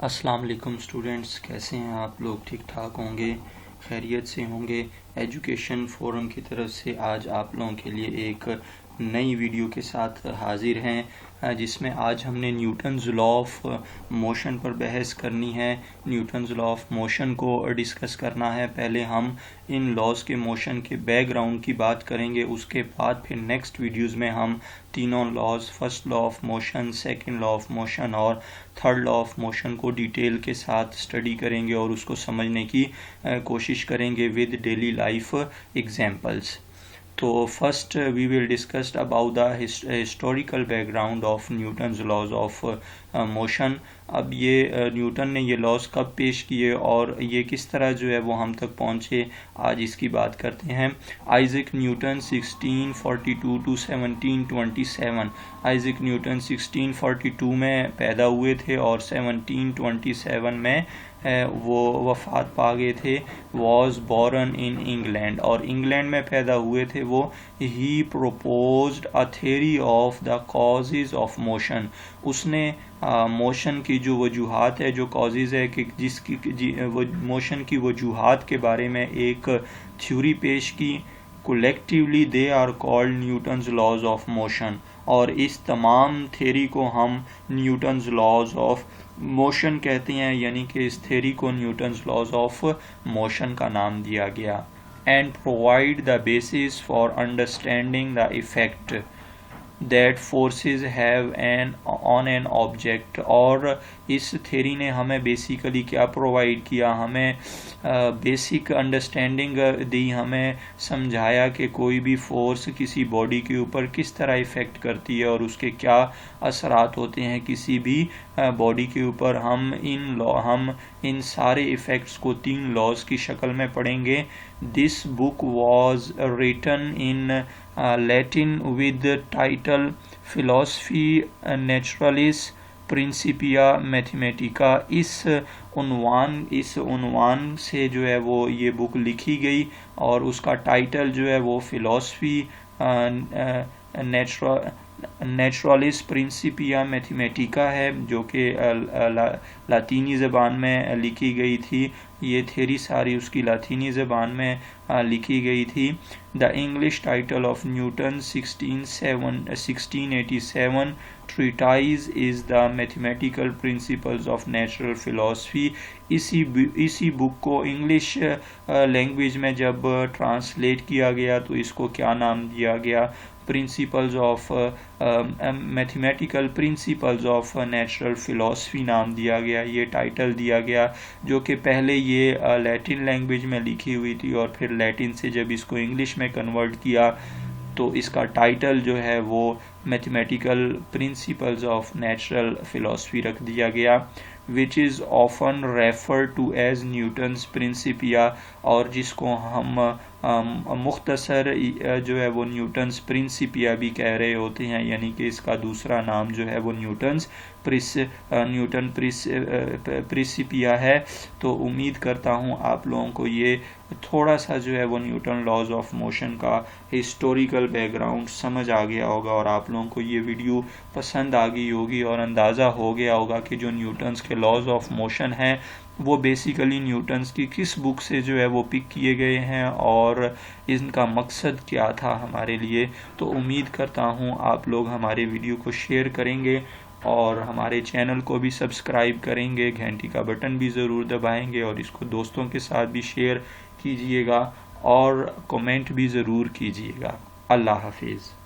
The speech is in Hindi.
अस्सलाम वालेकुम स्टूडेंट्स, कैसे हैं आप लोग? ठीक ठाक होंगे, खैरियत से होंगे। एजुकेशन फोरम की तरफ से आज आप लोगों के लिए एक नई वीडियो के साथ हाजिर हैं, जिसमें आज हमने न्यूटन्स लॉ ऑफ मोशन पर बहस करनी है। न्यूटन्स लॉ ऑफ मोशन को डिस्कस करना है। पहले हम इन लॉज के मोशन के बैकग्राउंड की बात करेंगे, उसके बाद फिर नेक्स्ट वीडियोस में हम तीनों laws, first law of motion, second law of motion और थर्ड लॉ ऑफ मोशन को डिटेल के साथ स्टडी करेंगे और उसको समझने की कोशिश करेंगे विद डेली लाइफ एग्जांपल्स। तो first we will discuss about the historical background of Newton's laws of motion. अब ये न्यूटन ने ये लॉज कब पेश किए और ये किस तरह जो है वो हम तक पहुँचे, आज इसकी बात करते हैं। Isaac Newton 1642 to 1727। Isaac Newton 1642 में पैदा हुए थे और 1727 में वो वफ़ात पा गए थे। वॉज बॉर्न इन इंग्लैंड, और इंग्लैंड में पैदा हुए थे वो। He proposed a theory of the causes of motion. उसने मोशन की जो वजूहात है, जो कॉजेज है कि वो मोशन की वजूहात के बारे में एक थ्योरी पेश की। Collectively they are called Newton's laws of motion, और इस तमाम थ्योरी को हम न्यूटन्स लॉज ऑफ मोशन कहते हैं, यानी कि इस थ्योरी को न्यूटन्स लॉज ऑफ मोशन का नाम दिया गया। And provide the basis for understanding the effect that forces have an on an object. और इस थ्योरी ने हमें बेसिकली क्या प्रोवाइड किया, हमें बेसिक अंडरस्टैंडिंग दी, हमें समझाया कि कोई भी फोर्स किसी बॉडी के ऊपर किस तरह इफ़ेक्ट करती है और उसके क्या असरात होते हैं किसी भी बॉडी के ऊपर। हम इन सारे इफ़ेक्ट्स को 3 लॉज की शक्ल में पढ़ेंगे। This book was written in Latin with title Philosophiae Naturalis Principia Mathematica. इस उन्वान से जो है वो ये बुक लिखी गई और उसका टाइटल जो है वो फिलॉसफी नेचुरलिस प्रिंसिपिया मैथमेटिका है, जो कि लातीनी ज़बान में लिखी गई थी। ये थ्योरी सारी उसकी लातीनी ज़बान में लिखी गई थी। The English title of Newton 1687 treatise is the mathematical principles of natural philosophy. इसी बुक को इंग्लिश लैंग्वेज में जब ट्रांसलेट किया गया तो इसको क्या नाम दिया गया, principles of mathematical principles of natural philosophy नाम दिया गया, ये टाइटल दिया गया, जो कि पहले ये लैटिन लैंग्वेज में लिखी हुई थी और फिर लैटिन से जब इसको इंग्लिश में कन्वर्ट किया तो इसका टाइटल जो है वो mathematical principles of natural philosophy रख दिया गया, which is often refer to as Newton's Principia, और जिसको हम मुख्तसर जो है वो न्यूटन्स प्रिंसिपिया भी कह रहे होते हैं, यानी कि इसका दूसरा नाम जो है वो न्यूटन प्रिंसिपिया है। तो उम्मीद करता हूँ आप लोगों को ये थोड़ा सा जो है वो न्यूटन लॉज ऑफ मोशन का हिस्टोरिकल बैकग्राउंड समझ आ गया होगा और आप लोगों को ये वीडियो पसंद आ गई होगी और अंदाज़ा हो गया होगा कि जो न्यूटन्स के लॉज ऑफ मोशन हैं वो बेसिकली न्यूटन्स की किस बुक से जो है वो पिक किए गए हैं और इनका मकसद क्या था हमारे लिए। तो उम्मीद करता हूँ आप लोग हमारे वीडियो को शेयर करेंगे और हमारे चैनल को भी सब्सक्राइब करेंगे, घंटी का बटन भी ज़रूर दबाएंगे और इसको दोस्तों के साथ भी शेयर कीजिएगा और कमेंट भी ज़रूर कीजिएगा। अल्लाह हाफिज़।